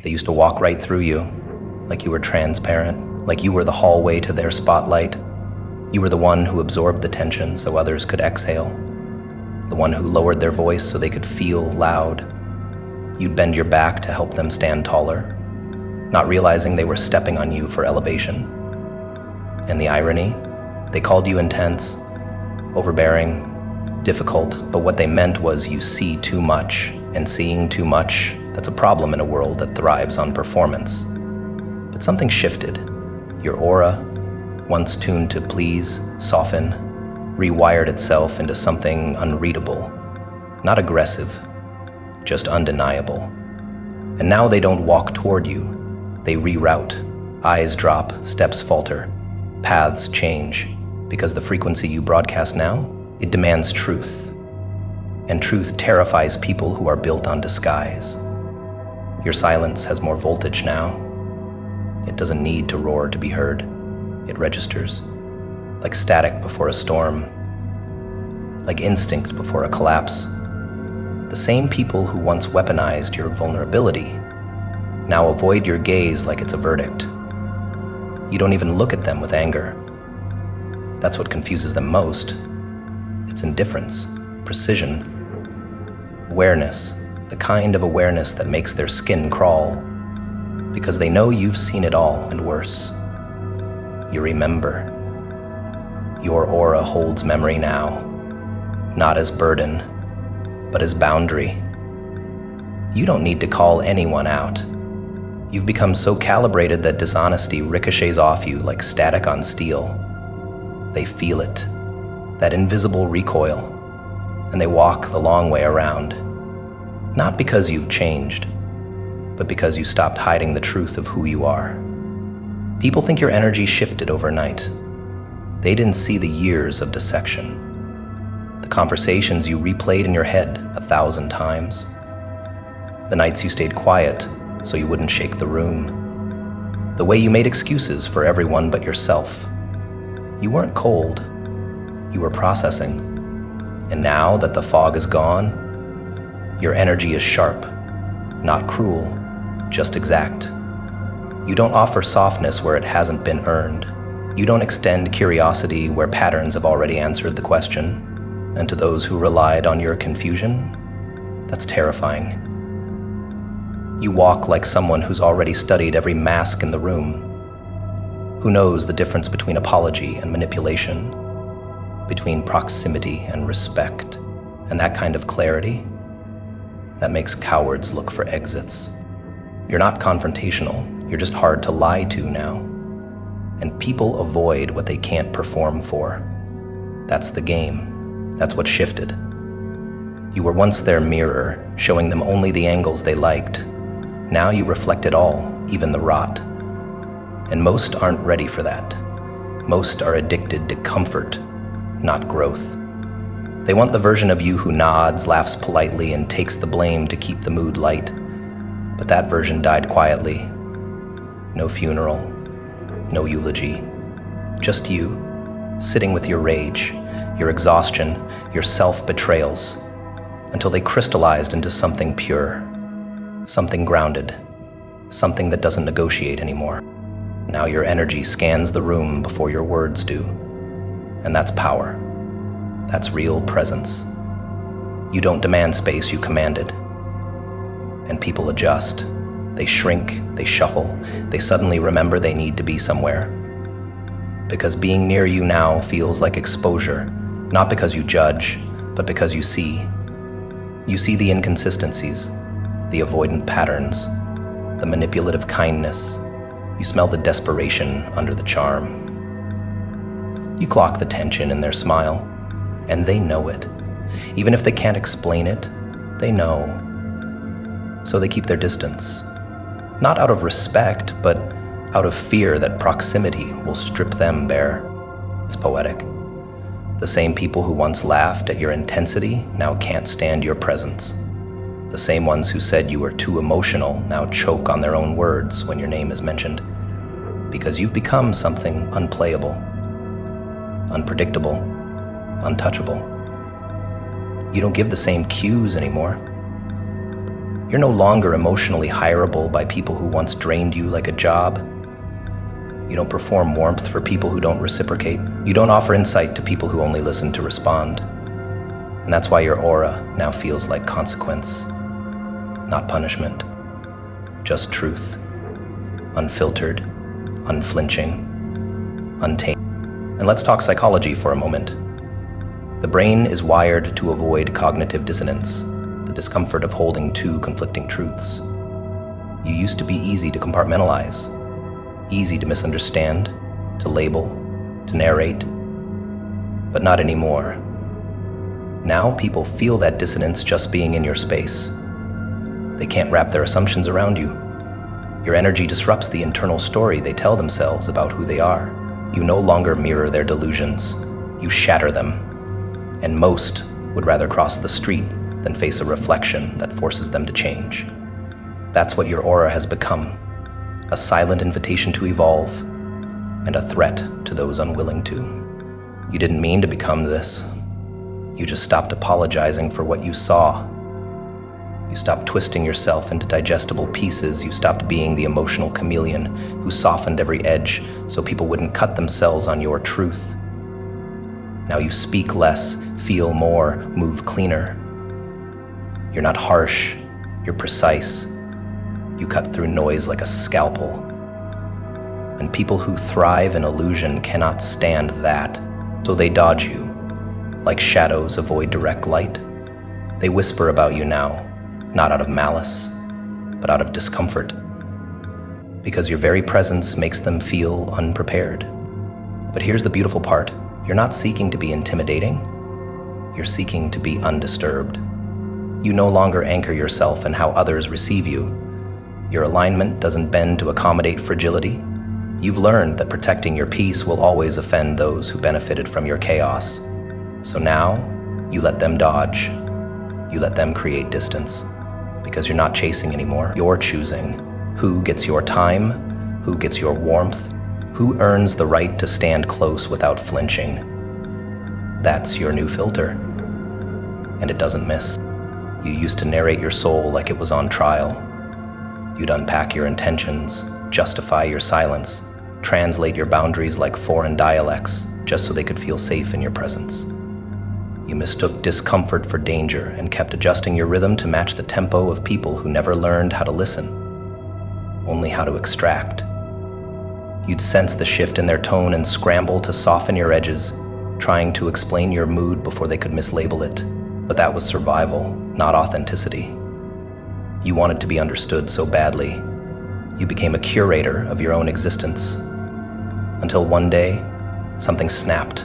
They used to walk right through you, like you were transparent, like you were the hallway to their spotlight. You were the one who absorbed the tension so others could exhale, the one who lowered their voice so they could feel loud. You'd bend your back to help them stand taller, not realizing they were stepping on you for elevation. And the irony? They called you intense, overbearing, difficult, but what they meant was you see too much, and seeing too much, that's a problem in a world that thrives on performance. But something shifted. Your aura, once tuned to please, soften, rewired itself into something unreadable, not aggressive, just undeniable. And now they don't walk toward you, they reroute. Eyes drop, steps falter, paths change, because the frequency you broadcast now, it demands truth. And truth terrifies people who are built on disguise. Your silence has more voltage now. It doesn't need to roar to be heard. It registers, like static before a storm, like instinct before a collapse. The same people who once weaponized your vulnerability now avoid your gaze like it's a verdict. You don't even look at them with anger. That's what confuses them most. It's indifference, precision, awareness, the kind of awareness that makes their skin crawl, because they know you've seen it all and worse. You remember. Your aura holds memory now, not as burden, but as boundary. You don't need to call anyone out. You've become so calibrated that dishonesty ricochets off you like static on steel. They feel it, that invisible recoil, and they walk the long way around. Not because you've changed, but because you stopped hiding the truth of who you are. People think your energy shifted overnight. They didn't see the years of dissection, the conversations you replayed in your head 1,000 times, the nights you stayed quiet so you wouldn't shake the room, the way you made excuses for everyone but yourself. You weren't cold, you were processing. And now that the fog is gone, your energy is sharp, not cruel, just exact. You don't offer softness where it hasn't been earned. You don't extend curiosity where patterns have already answered the question. And to those who relied on your confusion, that's terrifying. You walk like someone who's already studied every mask in the room, who knows the difference between apology and manipulation, between proximity and respect, and that kind of clarity that makes cowards look for exits. You're not confrontational, you're just hard to lie to now. And people avoid what they can't perform for. That's the game. That's what shifted. You were once their mirror, showing them only the angles they liked. Now you reflect it all, even the rot. And most aren't ready for that. Most are addicted to comfort, not growth. They want the version of you who nods, laughs politely, and takes the blame to keep the mood light. But that version died quietly. No funeral, no eulogy. Just you, sitting with your rage, your exhaustion, your self-betrayals, until they crystallized into something pure, something grounded, something that doesn't negotiate anymore. Now your energy scans the room before your words do. And that's power. That's real presence. You don't demand space, you command it. And people adjust. They shrink, they shuffle, they suddenly remember they need to be somewhere. Because being near you now feels like exposure, not because you judge, but because you see. You see the inconsistencies, the avoidant patterns, the manipulative kindness. You smell the desperation under the charm. You clock the tension in their smile, and they know it. Even if they can't explain it, they know. So they keep their distance. Not out of respect, but out of fear that proximity will strip them bare. It's poetic. The same people who once laughed at your intensity now can't stand your presence. The same ones who said you were too emotional now choke on their own words when your name is mentioned. Because you've become something unplayable, unpredictable, untouchable. You don't give the same cues anymore. You're no longer emotionally hireable by people who once drained you like a job. You don't perform warmth for people who don't reciprocate. You don't offer insight to people who only listen to respond. And that's why your aura now feels like consequence, not punishment, just truth, unfiltered, unflinching, untamed. And let's talk psychology for a moment. The brain is wired to avoid cognitive dissonance, the discomfort of holding two conflicting truths. You used to be easy to compartmentalize, easy to misunderstand, to label, to narrate, but not anymore. Now people feel that dissonance just being in your space. They can't wrap their assumptions around you. Your energy disrupts the internal story they tell themselves about who they are. You no longer mirror their delusions. You shatter them. And most would rather cross the street than face a reflection that forces them to change. That's what your aura has become, a silent invitation to evolve and a threat to those unwilling to. You didn't mean to become this. You just stopped apologizing for what you saw. You stopped twisting yourself into digestible pieces. You stopped being the emotional chameleon who softened every edge so people wouldn't cut themselves on your truth. Now you speak less, feel more, move cleaner. You're not harsh, you're precise. You cut through noise like a scalpel. And people who thrive in illusion cannot stand that, so they dodge you. Like shadows avoid direct light. They whisper about you now, not out of malice, but out of discomfort. Because your very presence makes them feel unprepared. But here's the beautiful part. You're not seeking to be intimidating. You're seeking to be undisturbed. You no longer anchor yourself in how others receive you. Your alignment doesn't bend to accommodate fragility. You've learned that protecting your peace will always offend those who benefited from your chaos. So now, you let them dodge. You let them create distance. Because you're not chasing anymore. You're choosing who gets your time, who gets your warmth, who earns the right to stand close without flinching. That's your new filter. And it doesn't miss. You used to narrate your soul like it was on trial. You'd unpack your intentions, justify your silence, translate your boundaries like foreign dialects, just so they could feel safe in your presence. You mistook discomfort for danger and kept adjusting your rhythm to match the tempo of people who never learned how to listen, only how to extract. You'd sense the shift in their tone and scramble to soften your edges, trying to explain your mood before they could mislabel it. But that was survival, not authenticity. You wanted to be understood so badly. You became a curator of your own existence. Until one day, something snapped,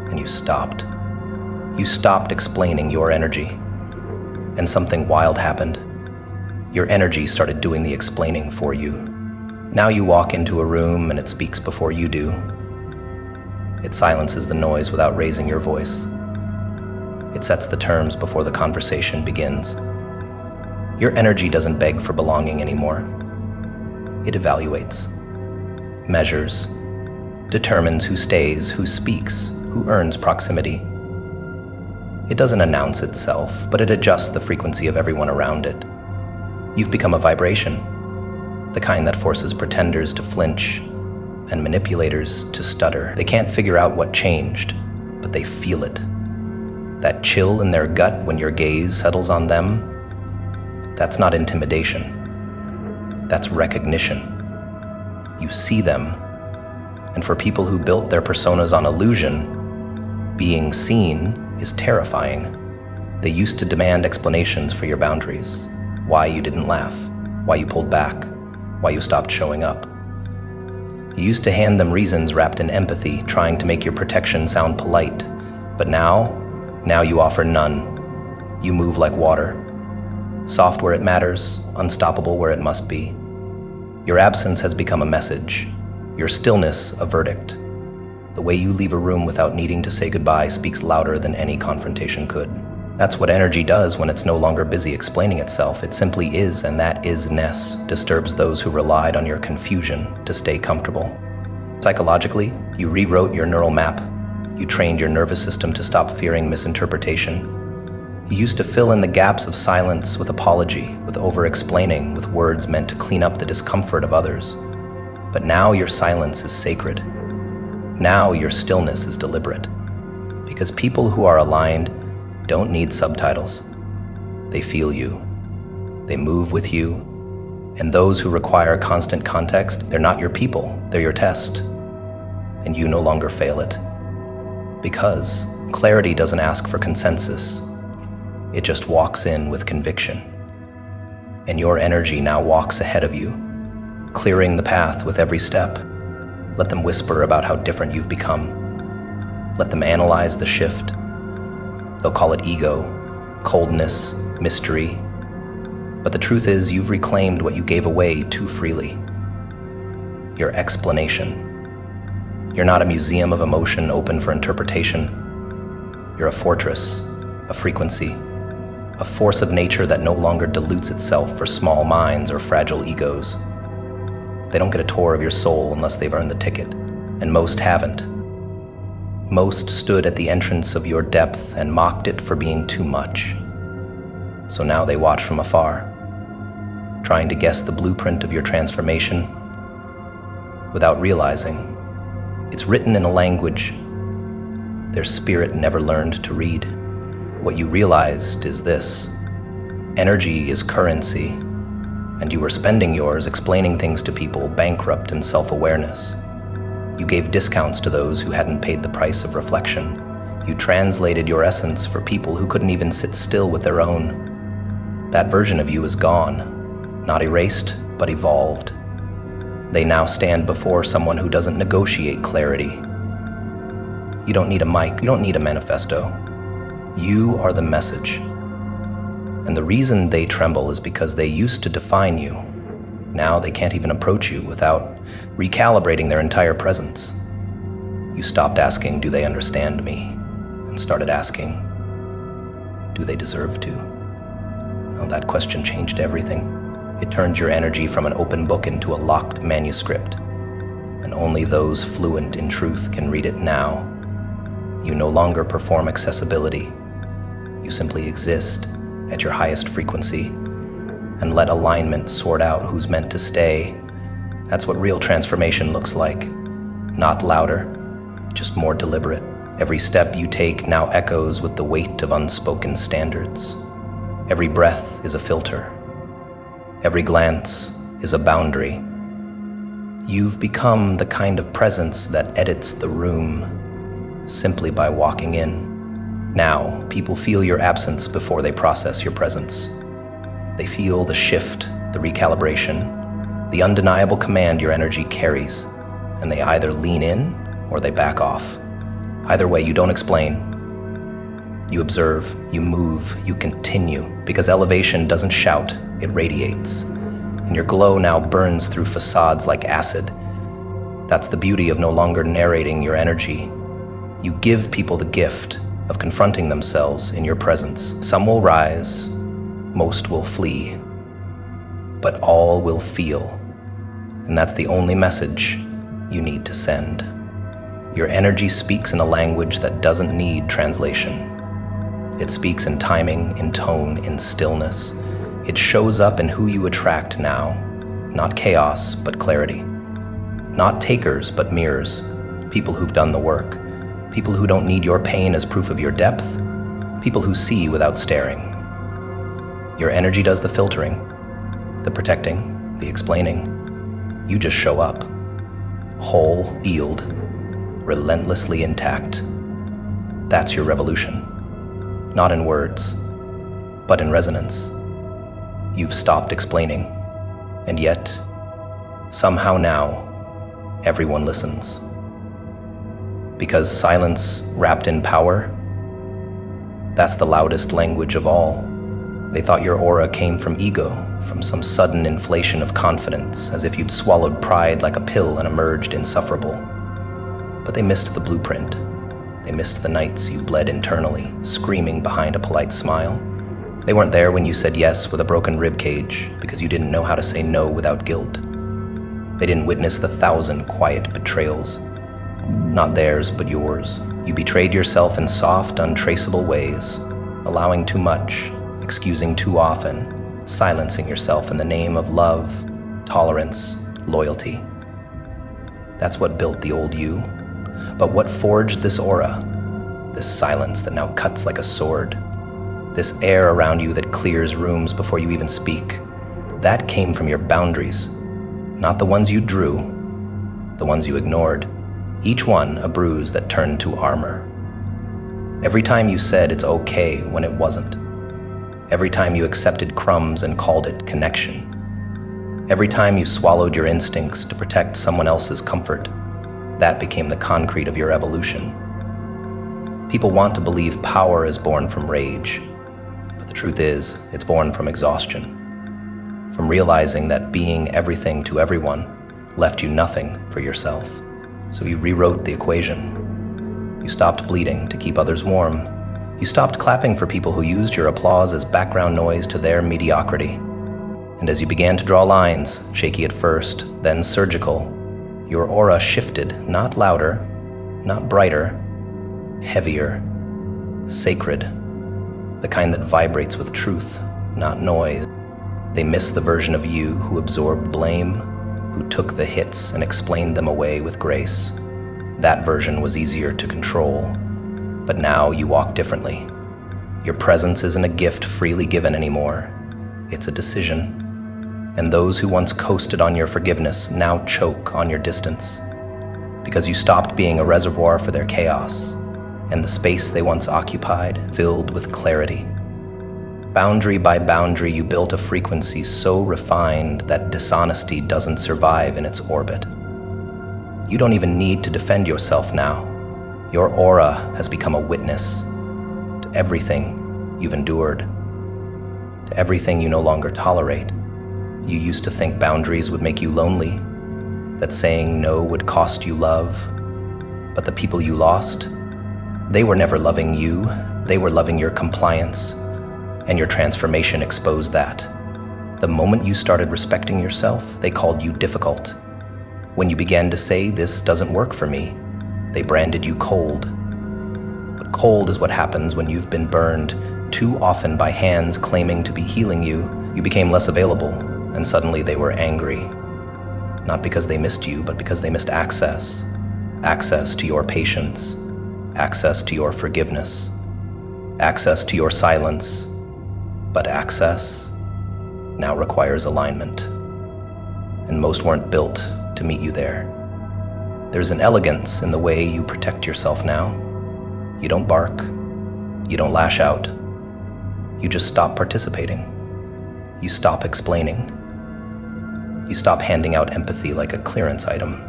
and you stopped. You stopped explaining your energy, and something wild happened. Your energy started doing the explaining for you. Now you walk into a room and it speaks before you do. It silences the noise without raising your voice. It sets the terms before the conversation begins. Your energy doesn't beg for belonging anymore. It evaluates, measures, determines who stays, who speaks, who earns proximity. It doesn't announce itself, but it adjusts the frequency of everyone around it. You've become a vibration, the kind that forces pretenders to flinch and manipulators to stutter. They can't figure out what changed, but they feel it. That chill in their gut when your gaze settles on them, that's not intimidation. That's recognition. You see them, and for people who built their personas on illusion, being seen is terrifying. They used to demand explanations for your boundaries, why you didn't laugh, why you pulled back, why you stopped showing up. You used to hand them reasons wrapped in empathy, trying to make your protection sound polite. But now you offer none. You move like water, soft where it matters, unstoppable where it must be. Your absence has become a message, your stillness a verdict. The way you leave a room without needing to say goodbye speaks louder than any confrontation could. That's what energy does when it's no longer busy explaining itself. It simply is, and that is-ness disturbs those who relied on your confusion to stay comfortable. Psychologically, you rewrote your neural map. You trained your nervous system to stop fearing misinterpretation. You used to fill in the gaps of silence with apology, with over-explaining, with words meant to clean up the discomfort of others. But now your silence is sacred. Now your stillness is deliberate. Because people who are aligned don't need subtitles. They feel you. They move with you. And those who require constant context, they're not your people, they're your test. And you no longer fail it. Because clarity doesn't ask for consensus. It just walks in with conviction. And your energy now walks ahead of you, clearing the path with every step. Let them whisper about how different you've become. Let them analyze the shift. They'll call it ego, coldness, mystery. But the truth is, you've reclaimed what you gave away too freely. Your explanation. You're not a museum of emotion open for interpretation. You're a fortress, a frequency, a force of nature that no longer dilutes itself for small minds or fragile egos. They don't get a tour of your soul unless they've earned the ticket, and most haven't. Most stood at the entrance of your depth and mocked it for being too much. So now they watch from afar, trying to guess the blueprint of your transformation without realizing it's written in a language their spirit never learned to read. What you realized is this: energy is currency, and you were spending yours explaining things to people bankrupt in self-awareness. You gave discounts to those who hadn't paid the price of reflection. You translated your essence for people who couldn't even sit still with their own. That version of you is gone, not erased, but evolved. They now stand before someone who doesn't negotiate clarity. You don't need a mic, you don't need a manifesto. You are the message. And the reason they tremble is because they used to define you. Now they can't even approach you without recalibrating their entire presence. You stopped asking, do they understand me? And started asking, do they deserve to? Well, that question changed everything. It turned your energy from an open book into a locked manuscript. And only those fluent in truth can read it now. You no longer perform accessibility. You simply exist at your highest frequency and let alignment sort out who's meant to stay. That's what real transformation looks like. Not louder, just more deliberate. Every step you take now echoes with the weight of unspoken standards. Every breath is a filter. Every glance is a boundary. You've become the kind of presence that edits the room simply by walking in. Now, people feel your absence before they process your presence. They feel the shift, the recalibration, the undeniable command your energy carries, and they either lean in or they back off. Either way, you don't explain. You observe, you move, you continue, because elevation doesn't shout, it radiates. And your glow now burns through facades like acid. That's the beauty of no longer narrating your energy. You give people the gift of confronting themselves in your presence. Some will rise, most will flee, but all will feel. And that's the only message you need to send. Your energy speaks in a language that doesn't need translation. It speaks in timing, in tone, in stillness. It shows up in who you attract now. Not chaos, but clarity. Not takers, but mirrors. People who've done the work. People who don't need your pain as proof of your depth. People who see without staring. Your energy does the filtering, the protecting, the explaining. You just show up. Whole, healed, relentlessly intact. That's your revolution. Not in words, but in resonance. You've stopped explaining, and yet, somehow now, everyone listens. Because silence wrapped in power, that's the loudest language of all. They thought your aura came from ego, from some sudden inflation of confidence, as if you'd swallowed pride like a pill and emerged insufferable. But they missed the blueprint. They missed the nights you bled internally, screaming behind a polite smile. They weren't there when you said yes with a broken ribcage because you didn't know how to say no without guilt. They didn't witness the 1,000 quiet betrayals. Not theirs, but yours. You betrayed yourself in soft, untraceable ways, allowing too much, excusing too often, silencing yourself in the name of love, tolerance, loyalty. That's what built the old you. But what forged this aura, this silence that now cuts like a sword, this air around you that clears rooms before you even speak, that came from your boundaries, not the ones you drew, the ones you ignored, each one a bruise that turned to armor. Every time you said it's okay when it wasn't. Every time you accepted crumbs and called it connection. Every time you swallowed your instincts to protect someone else's comfort, that became the concrete of your evolution. People want to believe power is born from rage, but the truth is, it's born from exhaustion. From realizing that being everything to everyone left you nothing for yourself. So you rewrote the equation. You stopped bleeding to keep others warm. You stopped clapping for people who used your applause as background noise to their mediocrity. And as you began to draw lines, shaky at first, then surgical, your aura shifted, not louder, not brighter, heavier, sacred, the kind that vibrates with truth, not noise. They miss the version of you who absorbed blame, who took the hits and explained them away with grace. That version was easier to control, but now you walk differently. Your presence isn't a gift freely given anymore. It's a decision. And those who once coasted on your forgiveness now choke on your distance, because you stopped being a reservoir for their chaos, and the space they once occupied filled with clarity. Boundary by boundary, you built a frequency so refined that dishonesty doesn't survive in its orbit. You don't even need to defend yourself now. Your aura has become a witness to everything you've endured, to everything you no longer tolerate. You used to think boundaries would make you lonely, that saying no would cost you love. But the people you lost, they were never loving you, they were loving your compliance, and your transformation exposed that. The moment you started respecting yourself, they called you difficult. When you began to say, "This doesn't work for me," they branded you cold. But cold is what happens when you've been burned too often by hands claiming to be healing you. You became less available, and suddenly they were angry. Not because they missed you, but because they missed access. Access to your patience, access to your forgiveness, access to your silence. But access now requires alignment, and most weren't built to meet you there. There's an elegance in the way you protect yourself now. You don't bark, you don't lash out, you just stop participating. You stop explaining. You stop handing out empathy like a clearance item.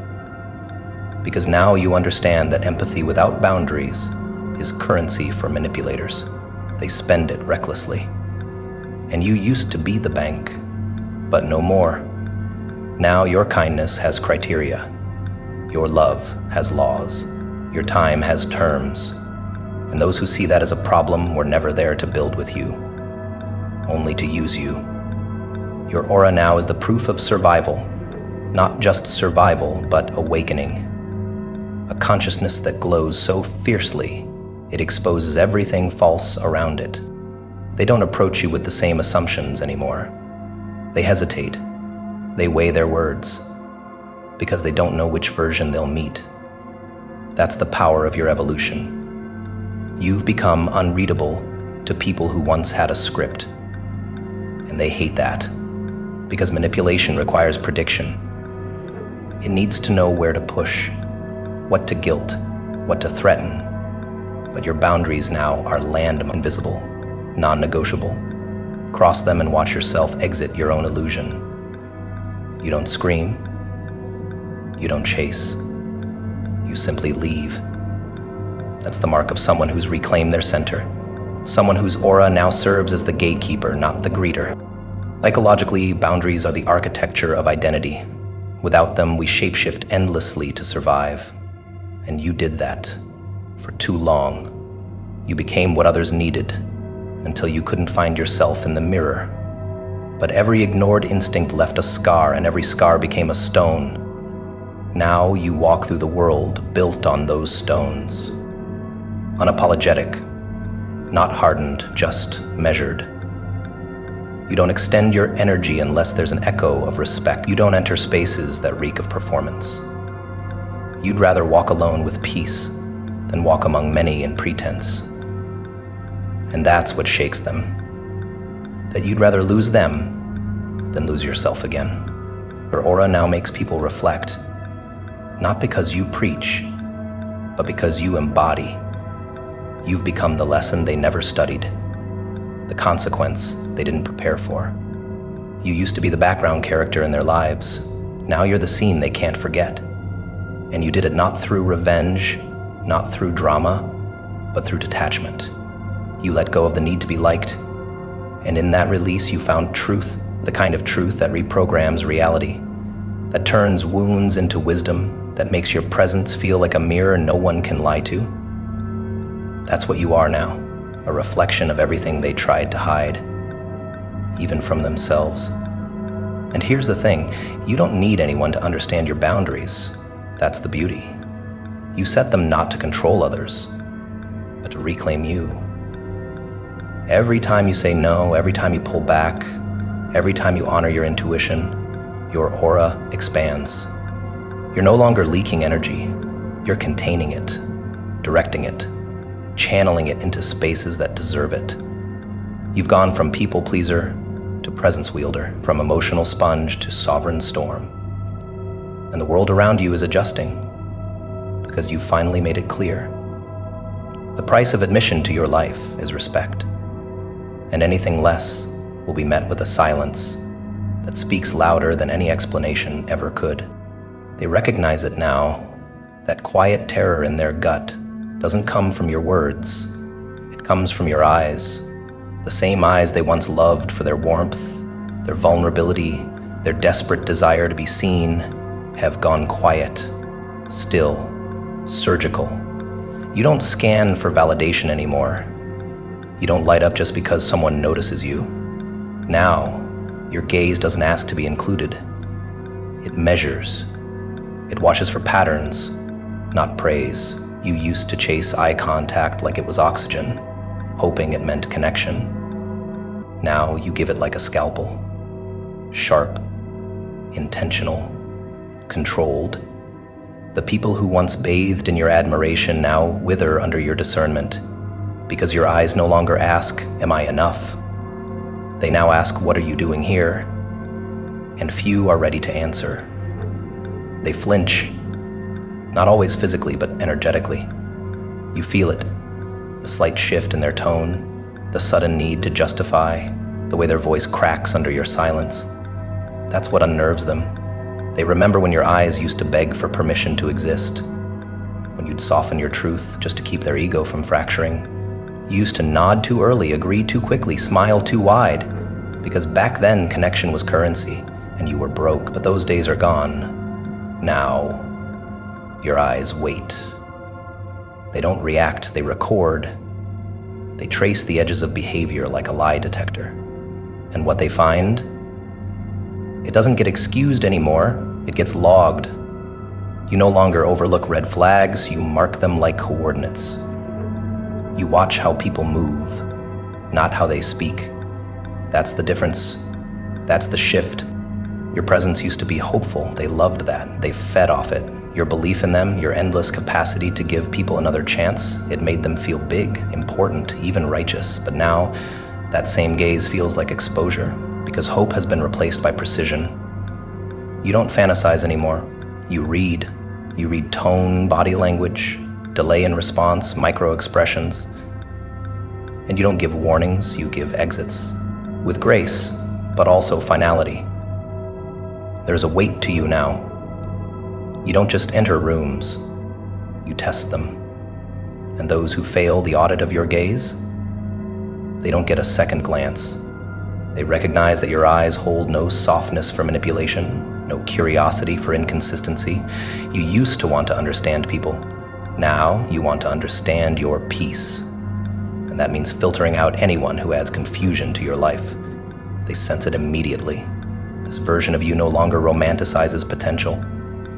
Because now you understand that empathy without boundaries is currency for manipulators. They spend it recklessly. And you used to be the bank, but no more. Now your kindness has criteria. Your love has laws. Your time has terms. And those who see that as a problem were never there to build with you, only to use you. Your aura now is the proof of survival, not just survival, but awakening. A consciousness that glows so fiercely, it exposes everything false around it. They don't approach you with the same assumptions anymore. They hesitate. They weigh their words, because they don't know which version they'll meet. That's the power of your evolution. You've become unreadable to people who once had a script, and they hate that. Because manipulation requires prediction. It needs to know where to push, what to guilt, what to threaten. But your boundaries now are land invisible, non-negotiable. Cross them and watch yourself exit your own illusion. You don't scream. You don't chase. You simply leave. That's the mark of someone who's reclaimed their center. Someone whose aura now serves as the gatekeeper, not the greeter. Psychologically, boundaries are the architecture of identity. Without them, we shapeshift endlessly to survive. And you did that for too long. You became what others needed until you couldn't find yourself in the mirror. But every ignored instinct left a scar, and every scar became a stone. Now you walk through the world built on those stones. Unapologetic, Not hardened, just measured. You don't extend your energy unless there's an echo of respect. You don't enter spaces that reek of performance. You'd rather walk alone with peace than walk among many in pretense. And that's what shakes them. That you'd rather lose them than lose yourself again. Your aura now makes people reflect, not because you preach, but because you embody. You've become the lesson they never studied, the consequence they didn't prepare for. You used to be the background character in their lives. Now you're the scene they can't forget. And you did it not through revenge, not through drama, but through detachment. You let go of the need to be liked, and in that release you found truth, the kind of truth that reprograms reality, that turns wounds into wisdom, that makes your presence feel like a mirror no one can lie to. That's what you are now, a reflection of everything they tried to hide, even from themselves. And here's the thing, you don't need anyone to understand your boundaries. That's the beauty. You set them not to control others, but to reclaim you. Every time you say no, every time you pull back, every time you honor your intuition, your aura expands. You're no longer leaking energy, you're containing it, directing it, channeling it into spaces that deserve it. You've gone from people pleaser to presence wielder, from emotional sponge to sovereign storm. And the world around you is adjusting because you've finally made it clear. The price of admission to your life is respect, and anything less will be met with a silence that speaks louder than any explanation ever could. They recognize it now, that quiet terror in their gut doesn't come from your words, it comes from your eyes. The same eyes they once loved for their warmth, their vulnerability, their desperate desire to be seen, have gone quiet, still, surgical. You don't scan for validation anymore. You don't light up just because someone notices you. Now, your gaze doesn't ask to be included. It measures. It watches for patterns, not praise. You used to chase eye contact like it was oxygen, hoping it meant connection. Now you give it like a scalpel. Sharp, intentional, controlled. The people who once bathed in your admiration now wither under your discernment, because your eyes no longer ask, "Am I enough?" They now ask, "What are you doing here?" And few are ready to answer. They flinch, not always physically, but energetically. You feel it, the slight shift in their tone, the sudden need to justify, the way their voice cracks under your silence. That's what unnerves them. They remember when your eyes used to beg for permission to exist, when you'd soften your truth just to keep their ego from fracturing. You used to nod too early, agree too quickly, smile too wide, because back then connection was currency, and you were broke, but those days are gone. Now, your eyes wait. They don't react, they record. They trace the edges of behavior like a lie detector. And what they find? It doesn't get excused anymore, it gets logged. You no longer overlook red flags, you mark them like coordinates. You watch how people move, not how they speak. That's the difference. That's the shift. Your presence used to be hopeful. They loved that. They fed off it. Your belief in them, your endless capacity to give people another chance, it made them feel big, important, even righteous. But now, that same gaze feels like exposure, because hope has been replaced by precision. You don't fantasize anymore. You read. You read tone, body language, delay in response, micro-expressions. And you don't give warnings, you give exits. With grace, but also finality. There's a weight to you now. You don't just enter rooms, you test them. And those who fail the audit of your gaze, they don't get a second glance. They recognize that your eyes hold no softness for manipulation, no curiosity for inconsistency. You used to want to understand people. Now you want to understand your peace. And that means filtering out anyone who adds confusion to your life. They sense it immediately. This version of you no longer romanticizes potential.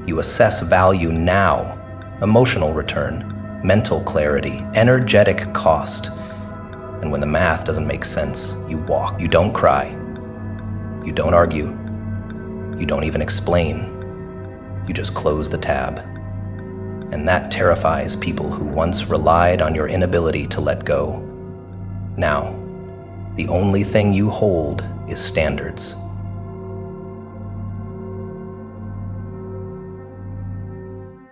You assess value now, emotional return, mental clarity, energetic cost. And when the math doesn't make sense, you walk. You don't cry. You don't argue. You don't even explain. You just close the tab. And that terrifies people who once relied on your inability to let go. Now, the only thing you hold is standards.